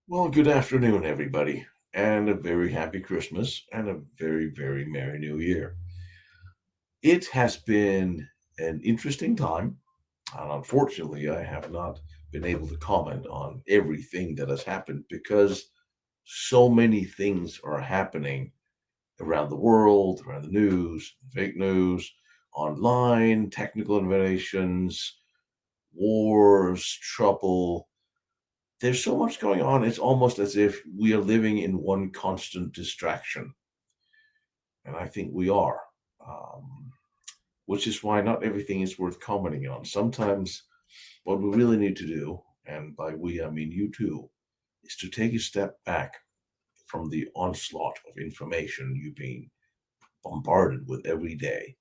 Well, good afternoon, everybody, and a very happy Christmas and a very, very Merry New Year. It has been an interesting time, and unfortunately, I have not been able to comment on everything that has happened because so many things are happening around the world, around the news, fake news, online, technical innovations, wars, trouble. There's so much going on. It's almost as if we are living in one constant distraction. And I think we are, um, which is why not everything is worth commenting on. Sometimes what we really need to do, and by we, I mean you too, is to take a step back from the onslaught of information you're being bombarded with every day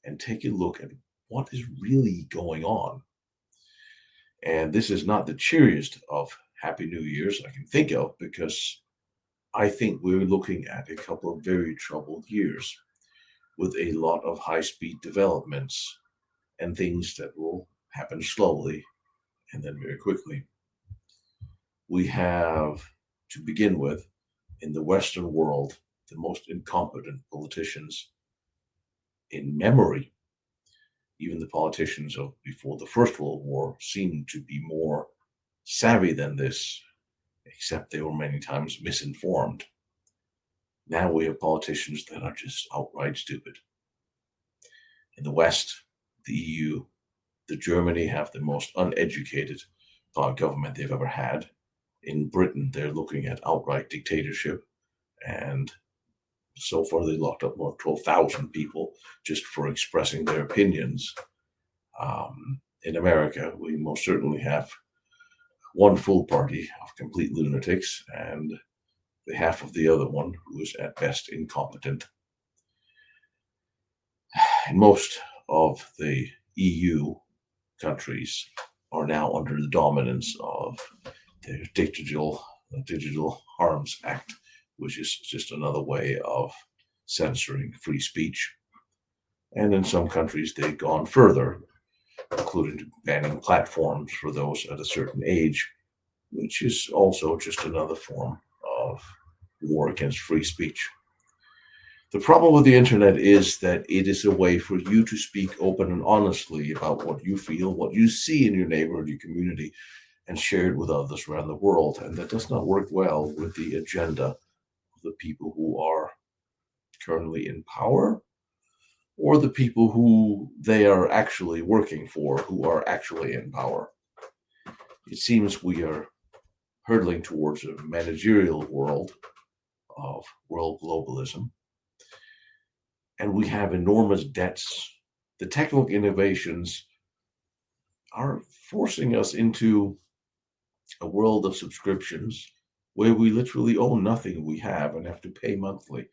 and take a look at what is really going on. And this is not the cheeriest of Happy New Year's I can think of because I think we're looking at a couple of very troubled years with a lot of high speed developments and things that will happen slowly and then very quickly. We have, to begin with, in the Western world, the most incompetent politicians in memory. Even the politicians of before the First World War seemed to be more savvy than this, except they were many times misinformed. Now we have politicians that are just outright stupid. In the West, the EU, the Germany have the most uneducated government they've ever had. In Britain, they're looking at outright dictatorship, and so far they locked up more than 12,000 people just for expressing their opinions. In America, we most certainly have one full party of complete lunatics and the half of the other one who is at best incompetent. And most of the EU countries are now under the dominance of the Digital Harms Act, which is just another way of censoring free speech. And in some countries, they've gone further, including banning platforms for those at a certain age, which is also just another form of war against free speech. The problem with the internet is that it is a way for you to speak open and honestly about what you feel, what you see in your neighborhood, your community, and share it with others around the world. And that does not work well with the agenda of the people who are currently in power or the people who they are actually working for, who are actually in power. It seems we are hurtling towards a managerial world of world globalism, and we have enormous debts. The technical innovations are forcing us into a world of subscriptions where we literally own nothing we have and have to pay monthly.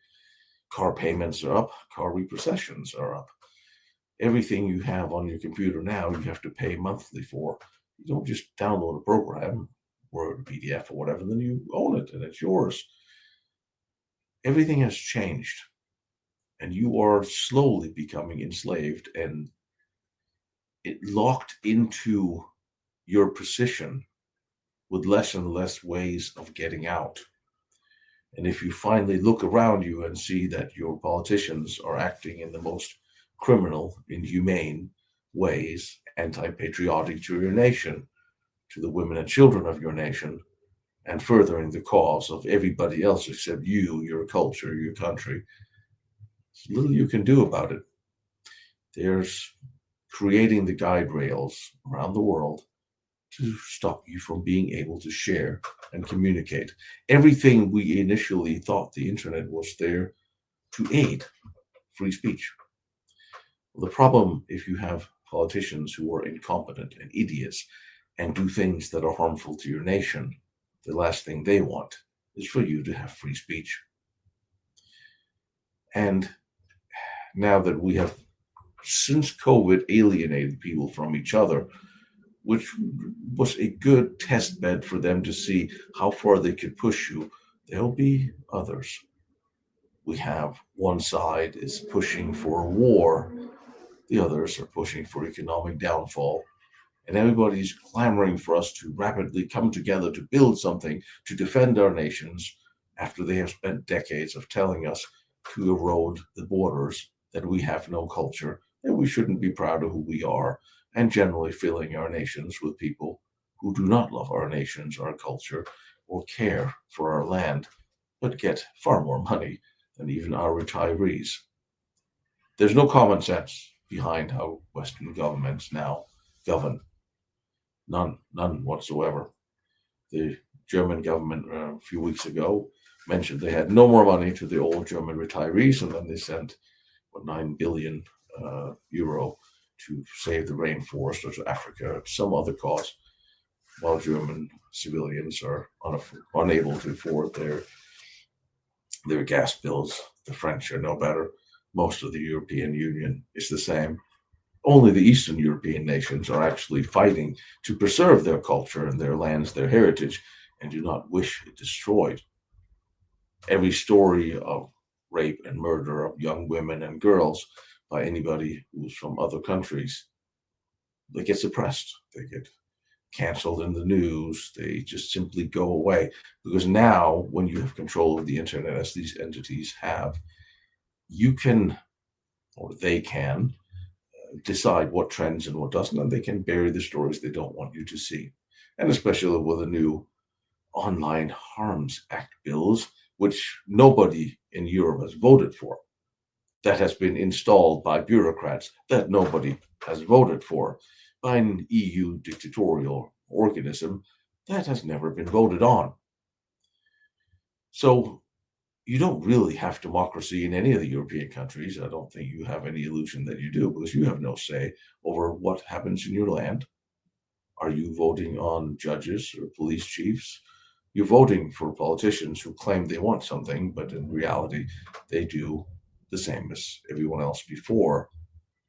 Car payments are up, car repossessions are up. Everything you have on your computer now, you have to pay monthly for. You don't just download a program, Word, PDF, or whatever, then you own it and it's yours. Everything has changed, and you are slowly becoming enslaved and it locked into your position with less and less ways of getting out. And if you finally look around you and see that your politicians are acting in the most criminal, inhumane ways, anti patriotic to your nation, to the women and children of your nation, and furthering the cause of everybody else except you, your culture, your country, there's little you can do about it. There's creating the guide rails around the world to stop you from being able to share and communicate. Everything we initially thought the internet was there to aid free speech. Well, the problem, if you have politicians who are incompetent and idiots and do things that are harmful to your nation, the last thing they want is for you to have free speech. And now that we have, since COVID, alienated people from each other, which was a good test bed for them to see how far they could push you. There'll be others. We have one side is pushing for a war, the others are pushing for economic downfall, And everybody's clamoring for us to rapidly come together to build something to defend our nations after they have spent decades of telling us to erode the borders, that we have no culture, that we shouldn't be proud of who we are, and generally filling our nations with people who do not love our nations, our culture, or care for our land, but get far more money than even our retirees. There's no common sense behind how Western governments now govern. None whatsoever. The German government a few weeks ago mentioned they had no more money to the old German retirees, and then they sent 9 billion euro to save the rainforest or to Africa or some other cause, while German civilians are unable to afford their gas bills. The French are no better. Most of the European Union is the same. Only the Eastern European nations are actually fighting to preserve their culture and their lands, their heritage, and do not wish it destroyed. Every story of rape and murder of young women and girls by anybody who's from other countries, they get suppressed. They get canceled in the news. They just simply go away. Because now, when you have control of the internet, as these entities have, you can, or they can, decide what trends and what doesn't, and they can bury the stories they don't want you to see. And especially with the new Online Harms Act bills, which nobody in Europe has voted for, that has been installed by bureaucrats that nobody has voted for, by an EU dictatorial organism that has never been voted on. So you don't really have democracy in any of the European countries. I don't think you have any illusion that you do, because you have no say over what happens in your land. Are you voting on judges or police chiefs? You're voting for politicians who claim they want something, but in reality, they do the same as everyone else before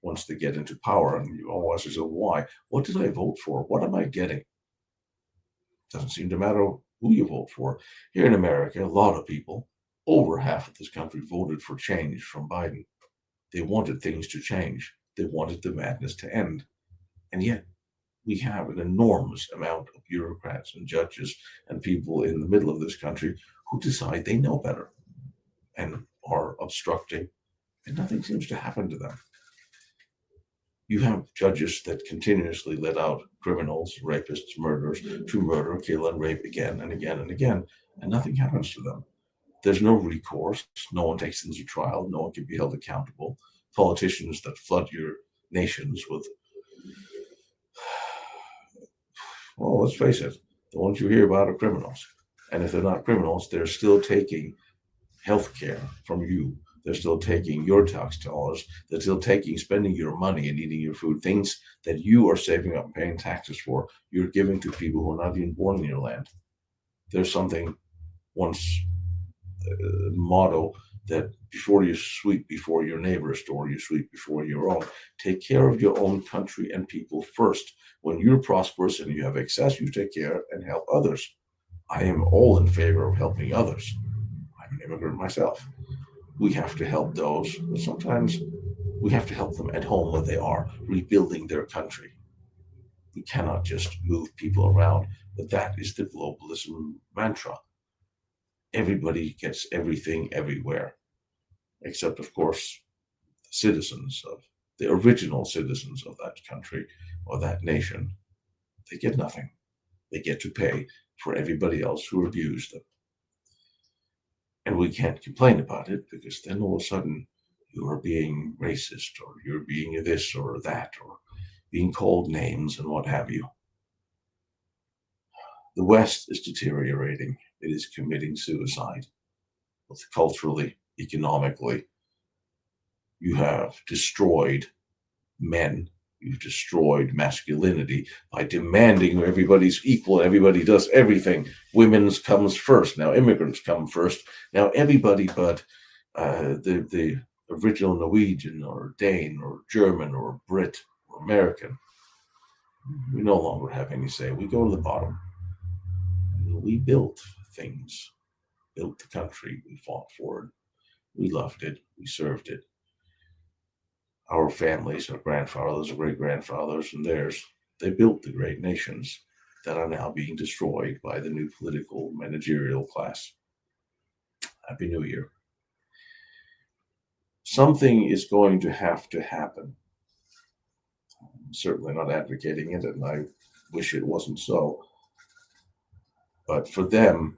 once they get into power. And you always say, why? What did I vote for? What am I getting? Doesn't seem to matter who you vote for. Here in America, a lot of people, over half of this country, voted for change from Biden. They wanted things to change. They wanted the madness to end. And yet, we have an enormous amount of bureaucrats and judges and people in the middle of this country who decide they know better and are obstructing, and nothing seems to happen to them. You have judges that continuously let out criminals, rapists, murderers to murder, kill, and rape again and again and again, and nothing happens to them. There's no recourse. No one takes them to trial. No one can be held accountable. Politicians that flood your nations with, well, let's face it, the ones you hear about are criminals. And if they're not criminals, they're still taking health care from you. They're still taking your tax dollars. They're still spending your money and eating your food. Things that you are saving up and paying taxes for, you're giving to people who are not even born in your land. There's something once motto that before you sweep before your neighbor's door, you sweep before your own. Take care of your own country and people first. When you're prosperous and you have excess, you take care and help others. I am all in favor of helping others. I'm an immigrant myself. We have to help those, but sometimes we have to help them at home where they are, rebuilding their country. We cannot just move people around, but that is the globalism mantra. Everybody gets everything everywhere, except, of course, the citizens of the original citizens of that country or that nation. They get nothing. They get to pay for everybody else who abused them. And we can't complain about it, because then all of a sudden you are being racist, or you're being this or that, or being called names and what have you. The West is deteriorating. It is committing suicide, both culturally, economically. You have destroyed men. You've destroyed masculinity by demanding everybody's equal. Everybody does everything. Women's comes first. Now immigrants come first. Now everybody but the original Norwegian or Dane or German or Brit or American. We no longer have any say. We go to the bottom. We built things, built the country. We fought for it. We loved it. We served it. Our families, our grandfathers, our great grandfathers, and theirs They built the great nations that are now being destroyed by the new political managerial class. Happy New Year. Something is going to have to happen. I'm certainly not advocating it, and I wish it wasn't so. But for them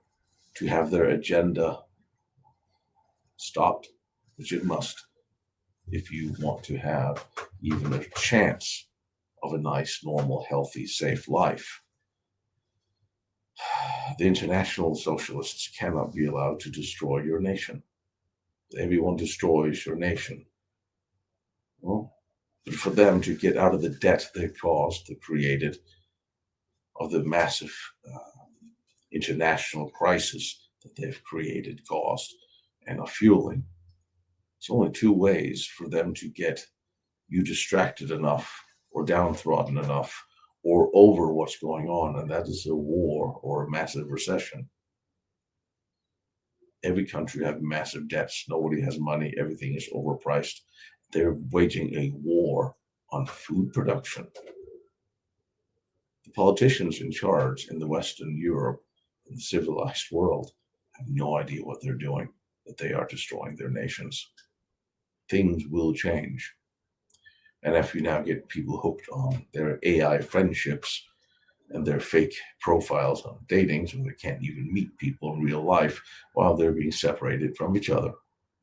to have their agenda stopped, which it must, if you want to have even a chance of a nice, normal, healthy, safe life, the international socialists cannot be allowed to destroy your nation. Everyone destroys your nation. Well, but for them to get out of the debt they've caused, they created, of the massive international crisis that they've created, caused, and are fueling, it's only two ways for them to get you distracted enough or downtrodden enough or over what's going on, and that is a war or a massive recession. Every country has massive debts. Nobody has money. Everything is overpriced. They're waging a war on food production. The politicians in charge in the Western Europe, in the civilized world, have no idea what they're doing, that they are destroying their nations. Things will change. And if you now get people hooked on their AI friendships and their fake profiles on dating, so they can't even meet people in real life while they're being separated from each other,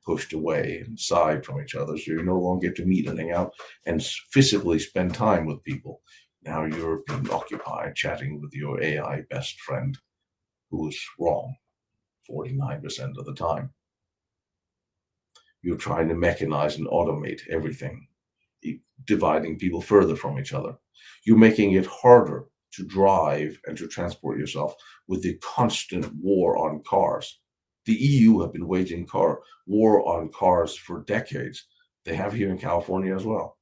pushed away and aside from each other, so you no longer get to meet and hang out and physically spend time with people. Now you're being occupied chatting with your AI best friend, who is wrong 49% of the time. You're trying to mechanize and automate everything, dividing people further from each other. You're making it harder to drive and to transport yourself with the constant war on cars. The EU have been waging war on cars for decades. They have here in California as well.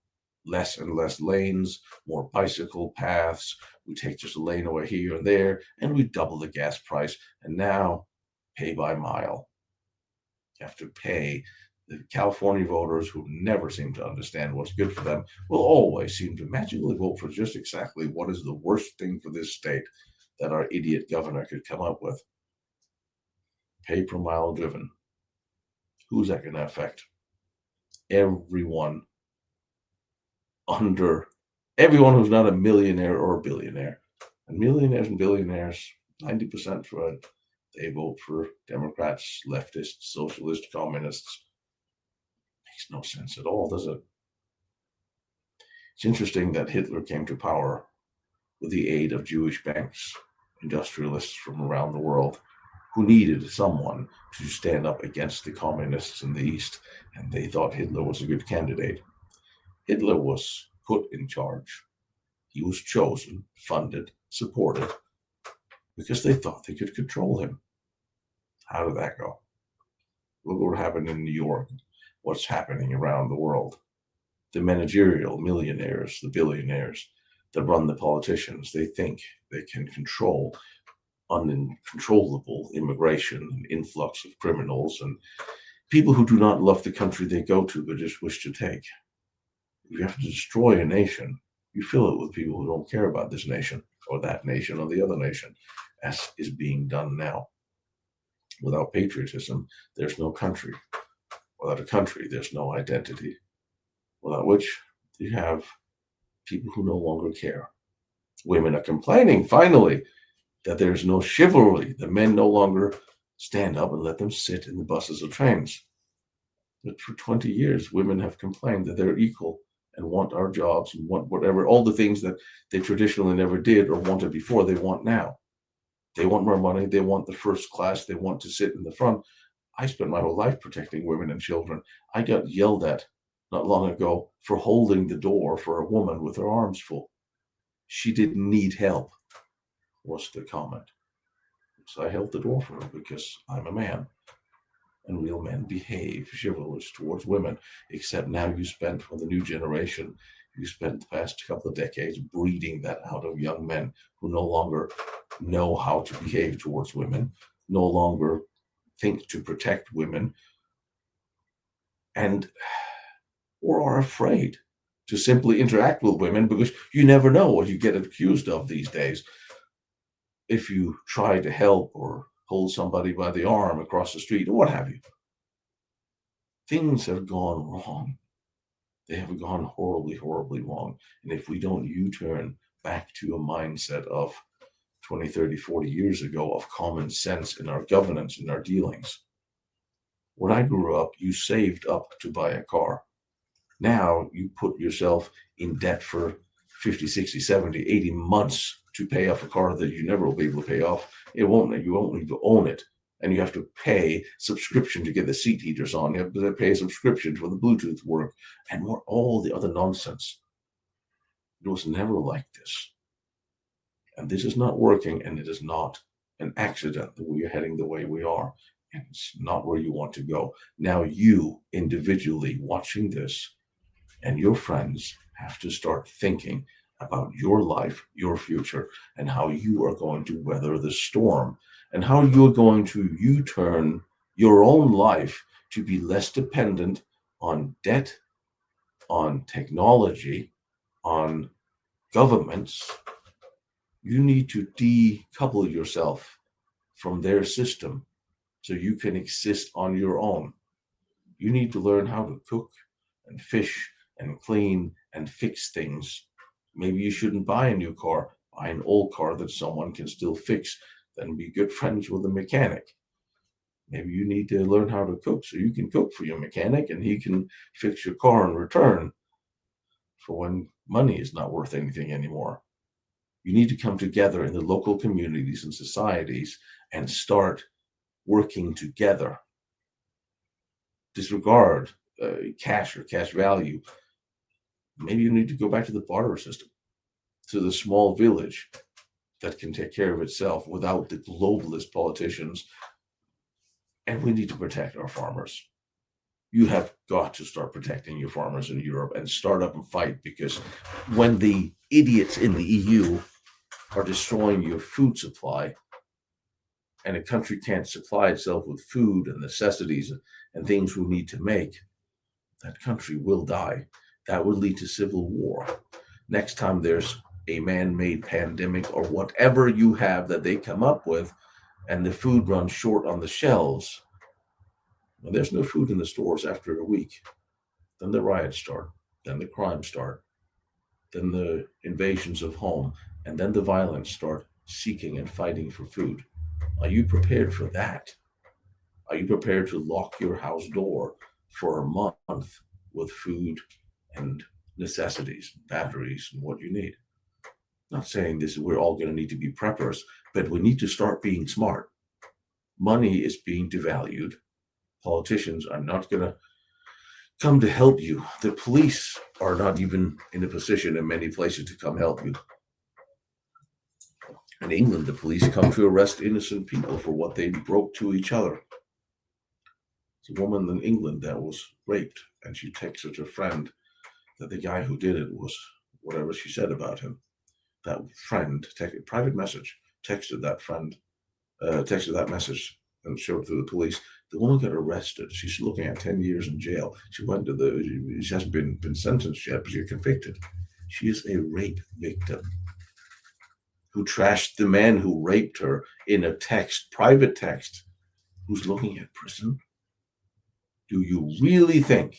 Less and less lanes, more bicycle paths. We take just a lane away here and there, and we double the gas price. And now, pay by mile. You have to pay. The California voters, who never seem to understand what's good for them, will always seem to magically vote for just exactly what is the worst thing for this state that our idiot governor could come up with. Pay per mile driven. Who's that going to affect? Everyone who's not a millionaire or a billionaire. And millionaires and billionaires, 90% for it, they vote for Democrats, leftists, socialists, communists. Makes no sense at all, does it? It's interesting that Hitler came to power with the aid of Jewish banks, industrialists from around the world, who needed someone to stand up against the communists in the East, and they thought Hitler was a good candidate. Hitler was put in charge. He was chosen, funded, supported, because they thought they could control him. How did that go? Look what happened in New York. What's happening around the world. The managerial millionaires, the billionaires that run the politicians, they think they can control uncontrollable immigration and influx of criminals and people who do not love the country they go to but just wish to take. If you have to destroy a nation, you fill it with people who don't care about this nation or that nation or the other nation, as is being done now. Without patriotism, there's no country. Without a country, there's no identity. Without which you have people who no longer care. Women are complaining, finally, that there's no chivalry. The men no longer stand up and let them sit in the buses or trains. But for 20 years, women have complained that they're equal and want our jobs and want whatever, all the things that they traditionally never did or wanted before, they want now. They want more money. They want the first class. They want to sit in the front. I spent my whole life protecting women and children. I got yelled at not long ago for holding the door for a woman with her arms full. She didn't need help, was the comment. So I held the door for her because I'm a man. And real men behave chivalrous towards women, except now you spent, for the new generation, you spent the past couple of decades breeding that out of young men who no longer know how to behave towards women, no longer think to protect women, and or are afraid. to simply interact with women, because you never know what you get accused of these days. If you try to help or hold somebody by the arm across the street or what have you, things have gone wrong. They have gone horribly, horribly wrong. And if we don't U-turn back to a mindset of 20, 30, 40 years ago of common sense in our governance, in our dealings. When I grew up, you saved up to buy a car. Now you put yourself in debt for 50, 60, 70, 80 months to pay off a car that you never will be able to pay off. You won't even own it. And you have to pay subscription to get the seat heaters on. You have to pay a subscription for the Bluetooth work and more, all the other nonsense. It was never like this. And this is not working, and it is not an accident that we are heading the way we are. And it's not where you want to go. Now you individually watching this and your friends have to start thinking about your life, your future, and how you are going to weather the storm, and how you're going to U-turn your own life to be less dependent on debt, on technology, on governments. You need to decouple yourself from their system so you can exist on your own. You need to learn how to cook and fish and clean and fix things. Maybe you shouldn't buy a new car, buy an old car that someone can still fix, then be good friends with a mechanic. Maybe you need to learn how to cook so you can cook for your mechanic and he can fix your car in return for when money is not worth anything anymore. You need to come together in the local communities and societies and start working together. Disregard cash or cash value. Maybe you need to go back to the barter system, to the small village that can take care of itself without the globalist politicians. And we need to protect our farmers. You have got to start protecting your farmers in Europe and start up and fight, because when the idiots in the EU are destroying your food supply, and a country can't supply itself with food and necessities and things we need to make, that country will die. That would lead to civil war. Next time there's a man-made pandemic or whatever you have that they come up with, and the food runs short on the shelves, when there's no food in the stores after a week, then the riots start, then the crimes start, then the invasions of home, and then the violence start seeking and fighting for food. Are you prepared for that? Are you prepared to lock your house door for a month with food and necessities, batteries, and what you need? Not saying this, we're all going to need to be preppers, but we need to start being smart. Money is being devalued. Politicians are not going to come to help you. The police are not even in a position in many places to come help you. In England, the police come to arrest innocent people for what they broke to each other. There's a woman in England that was raped, and she texted her friend that the guy who did it was whatever she said about him. That friend, private message, texted that message and showed it to the police. The woman got arrested. She's looking at 10 years in jail. She hasn't been sentenced yet, but she's convicted. She is a rape victim who trashed the man who raped her in a private text, who's looking at prison. Do you really think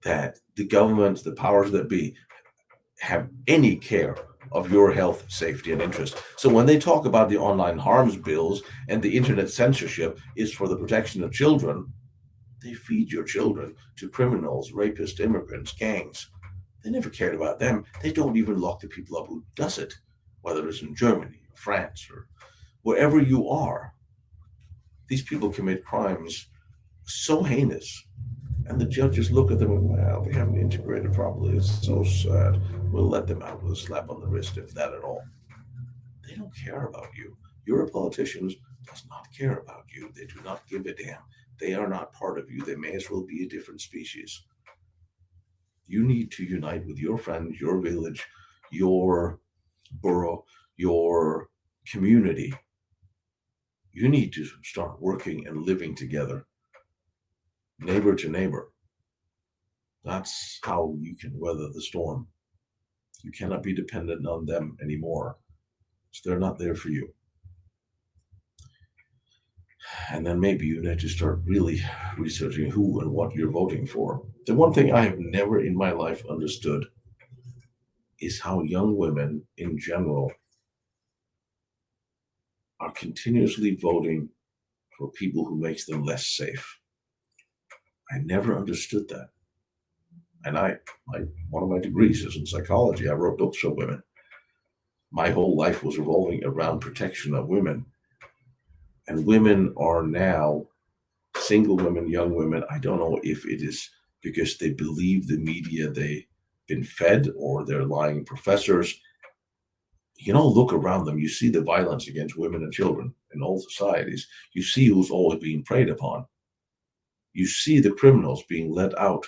that the government, the powers that be, have any care of your health, safety, and interest? So when they talk about the online harms bills and the internet censorship is for the protection of children, they feed your children to criminals, rapists, immigrants, gangs. They never cared about them. They don't even lock the people up who does it, whether it's in Germany or France or wherever you are. These people commit crimes so heinous, and the judges look at them and, well, they haven't integrated properly. It's so sad. We'll let them out with a slap on the wrist, if that at all. They don't care about you. Your politicians does not care about you. They do not give a damn. They are not part of you. They may as well be a different species. You need to unite with your friends, your village, your borough, your community. You need to start working and living together, neighbor to neighbor. That's how you can weather the storm. You cannot be dependent on them anymore. So they're not there for you. And then maybe you need to start really researching who and what you're voting for. The one thing I have never in my life understood is how young women in general are continuously voting for people who makes them less safe. I never understood that. And one of my degrees is in psychology. I wrote books for women. My whole life was revolving around protection of women. And women are now single women, young women. I don't know if it is because they believe the media they've been fed or they're lying professors. Look around them. You see the violence against women and children in all societies. You see who's always being preyed upon. You see the criminals being let out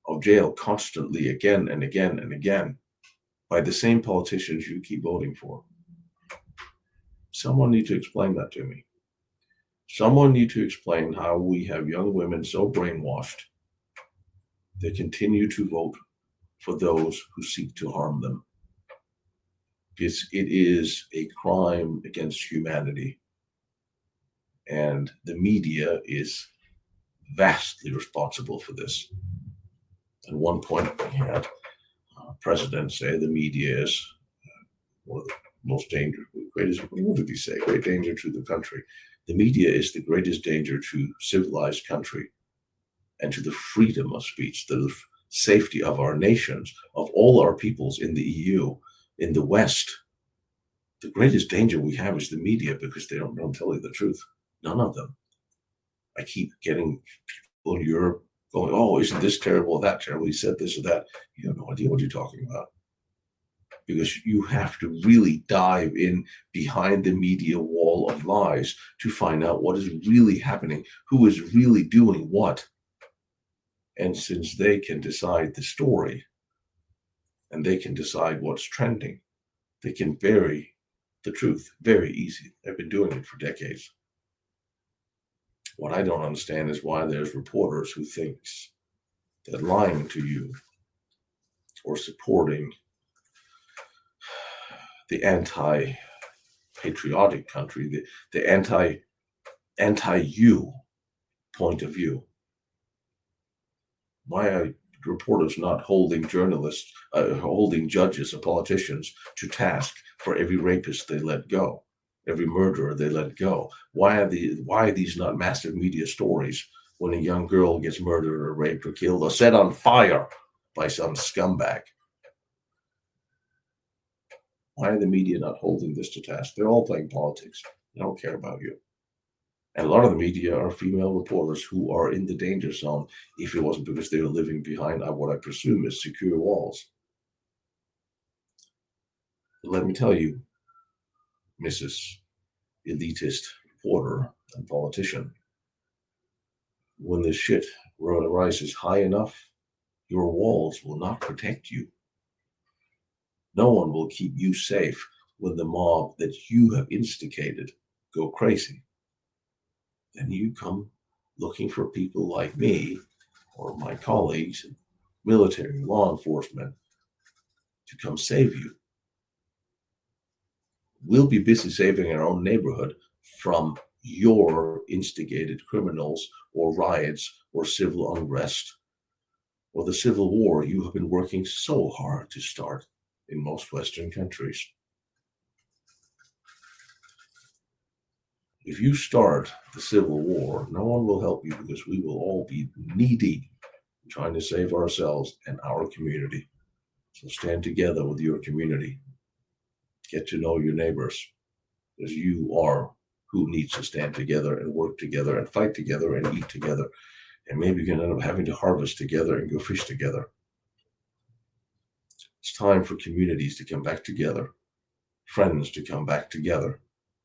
of jail constantly again and again and again by the same politicians you keep voting for. Someone need to explain that to me. Someone need to explain how we have young women so brainwashed they continue to vote for those who seek to harm them. It is a crime against humanity. And the media is vastly responsible for this. At one point, we had president say the media is one of the most dangerous, what did he say? Great danger to the country. The media is the greatest danger to civilized country and to the freedom of speech, the safety of our nations, of all our peoples in the EU, in the West. The greatest danger we have is the media because they don't tell you the truth. None of them. I keep getting people in Europe going, oh, isn't this terrible, that terrible? He said this or that. You have no idea what you're talking about. Because you have to really dive in behind the media wall of lies to find out what is really happening, who is really doing what. And since they can decide the story and they can decide what's trending, they can bury the truth very easy. They've been doing it for decades. What I don't understand is why there's reporters who thinks that lying to you or supporting the anti-patriotic country, the anti-you point of view. Why are reporters not holding journalists, holding judges and politicians to task for every rapist they let go, every murderer they let go? Why are these not massive media stories when a young girl gets murdered or raped or killed or set on fire by some scumbag? Why are the media not holding this to task? They're all playing politics. They don't care about you. And a lot of the media are female reporters who are in the danger zone if it wasn't because they were living behind what I presume is secure walls. But let me tell you, Mrs. Elitist reporter and politician, when this shit rises high enough, your walls will not protect you. No one will keep you safe when the mob that you have instigated go crazy. Then you come looking for people like me or my colleagues, military, law enforcement, to come save you. We'll be busy saving our own neighborhood from your instigated criminals or riots or civil unrest or the civil war you have been working so hard to start in most Western countries. If you start the civil war, no one will help you because we will all be knee-deep trying to save ourselves and our community. So stand together with your community. Get to know your neighbors, because you are who needs to stand together and work together and fight together and eat together. And maybe you can end up having to harvest together and go fish together. It's time for communities to come back together, friends to come back together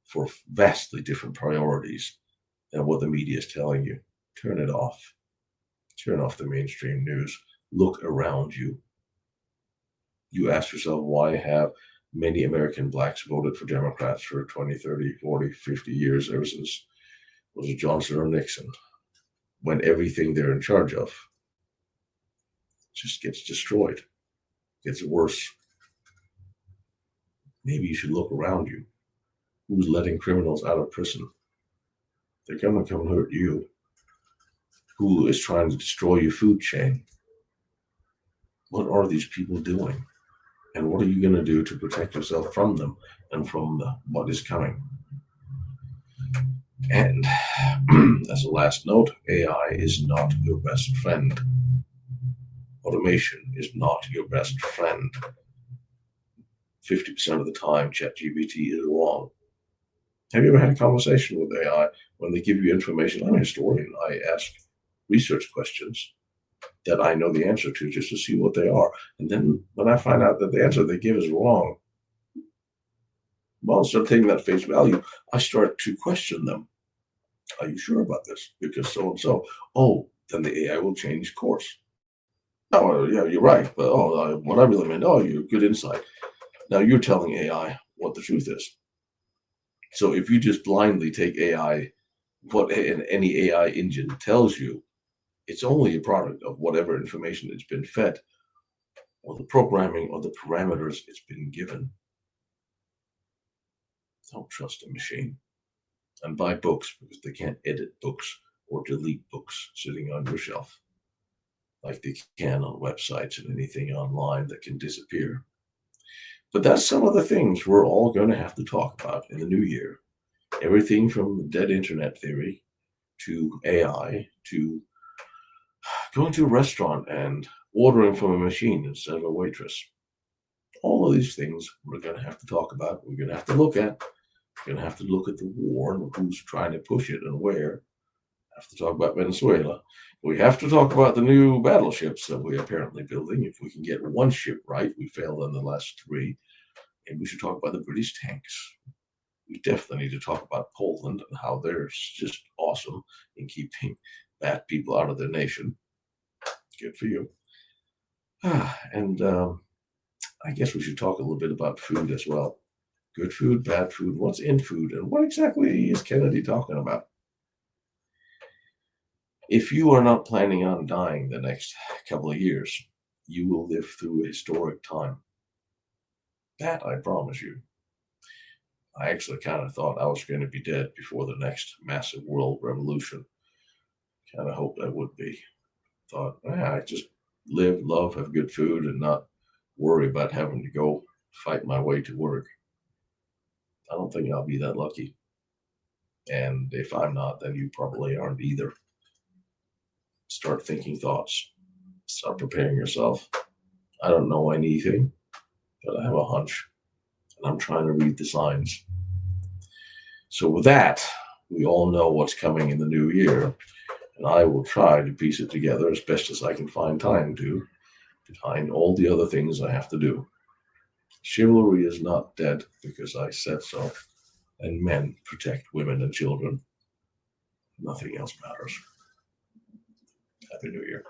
for vastly different priorities than what the media is telling you. Turn it off. Turn off the mainstream news. Look around you. You ask yourself, why have many American blacks voted for Democrats for 20, 30, 40, 50 years, ever since, was it Johnson or Nixon, when everything they're in charge of just gets destroyed, gets worse. Maybe you should look around you. Who's letting criminals out of prison? They're going to come hurt you. Who is trying to destroy your food chain? What are these people doing? And what are you going to do to protect yourself from them and from what is coming? And as a last note, AI is not your best friend. Automation is not your best friend. 50% of the time, ChatGPT is wrong. Have you ever had a conversation with AI when they give you information? I'm a historian. I ask research questions that I know the answer to just to see what they are. And then when I find out that the answer they give is wrong, well, instead of taking that face value, I start to question them. Are you sure about this? Because so and so. Oh, then the AI will change course. Oh, yeah, you're right. But what I really meant, you good insight. Now you're telling AI what the truth is. So if you just blindly take AI, what any AI engine tells you, it's only a product of whatever information it's been fed, or the programming or the parameters it's been given. Don't trust a machine. And buy books, because they can't edit books or delete books sitting on your shelf like they can on websites and anything online that can disappear. But that's some of the things we're all going to have to talk about in the new year. Everything from dead internet theory to AI to going to a restaurant and ordering from a machine instead of a waitress. All of these things we're going to have to talk about. We're going to have to look at. We're going to have to look at the war and who's trying to push it and where. Have to talk about Venezuela. We have to talk about the new battleships that we're apparently building. If we can get one ship right, we failed on the last three. And we should talk about the British tanks. We definitely need to talk about Poland and how they're just awesome in keeping bad people out of their nation. Good for you. And I guess we should talk a little bit about food as well. Good food, bad food, what's in food, and what exactly is Kennedy talking about? If you are not planning on dying the next couple of years, you will live through a historic time. That I promise you. I actually kind of thought I was going to be dead before the next massive world revolution. Kind of hoped I would be. Thought, I just live, love, have good food, and not worry about having to go fight my way to work. I don't think I'll be that lucky. And if I'm not, then you probably aren't either. Start thinking thoughts. Start preparing yourself. I don't know anything, but I have a hunch. And I'm trying to read the signs. So with that, we all know what's coming in the new year. And I will try to piece it together as best as I can find time to find all the other things I have to do. Chivalry is not dead because I said so. And men protect women and children. Nothing else matters. Happy New Year.